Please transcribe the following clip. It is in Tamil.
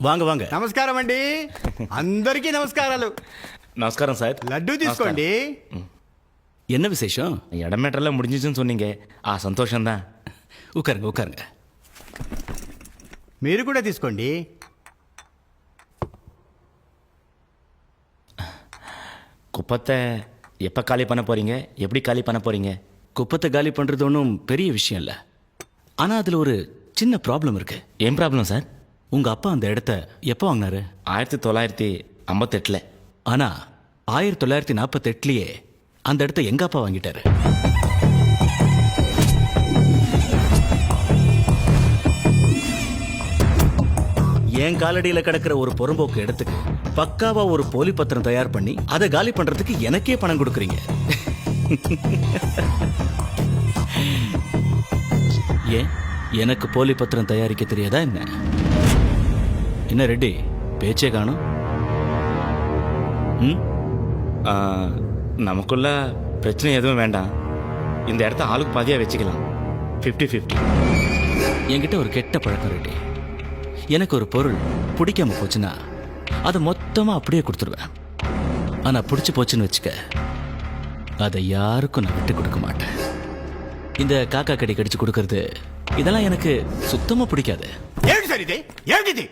వాంగ వాంగ. నమస్కారం అండి. అందరికీ నమస్కారాలు. நமஸ்காரம் சார். లడ్డూ తీసుకోండి. என்ன விசேஷம்? இடம் மேட்டரெல்லாம் முடிஞ்சிச்சுன்னு சொன்னீங்க. சந்தோஷம்தான். உட்காருங்க உட்காருங்க. మీరు కూడా తీసుకోండి. குப்பத்தை எப்போ காலி பண்ண போறீங்க? எப்படி காலி பண்ண போறீங்க? குப்பத்தை காலி பண்றது ஒன்றும் பெரிய விஷயம் இல்லை. ஆனா அதுல ஒரு சின்ன ப்ராப்ளம் இருக்கு. ஏன் ப்ராப்ளம் சார்? உங்க அப்பா அந்த இடத்த எப்போ வாங்கினாரு? 1958. ஆனா 1948லயே அந்த இடத்த எங்க அப்பா வாங்கிட்டாரு. என் காலடியில கிடக்கிற ஒரு புறம்போக்கு இடத்துக்கு பக்காவா ஒரு போலி பத்திரம் தயார் பண்ணி அதை காலி பண்றதுக்கு எனக்கே பணம் கொடுக்குறீங்க. ஏன் எனக்கு போலி பத்திரம் தயாரிக்க தெரியாதா என்ன? என்ன ரெட்டி பேச்சே காணும்? நமக்குள்ள பிரச்சனை எதுவும் வேண்டாம். இந்த இடத்த ஆளுக்கு பாதியாக வச்சுக்கலாம். 50-50. என்கிட்ட ஒரு கெட்ட பழக்கம் ரெட்டி. எனக்கு ஒரு பொருள் பிடிக்காம போச்சுன்னா அதை மொத்தமா அப்படியே கொடுத்துருவேன். ஆனா பிடிச்சு போச்சுன்னு வச்சுக்க, அதை யாருக்கும் நான் விட்டு கொடுக்க மாட்டேன். இந்த காக்கா கடி கடிச்சு கொடுக்கறது இதெல்லாம் எனக்கு சுத்தமா பிடிக்காது. ఏంటి సార్ ఇది? ఏంటిది?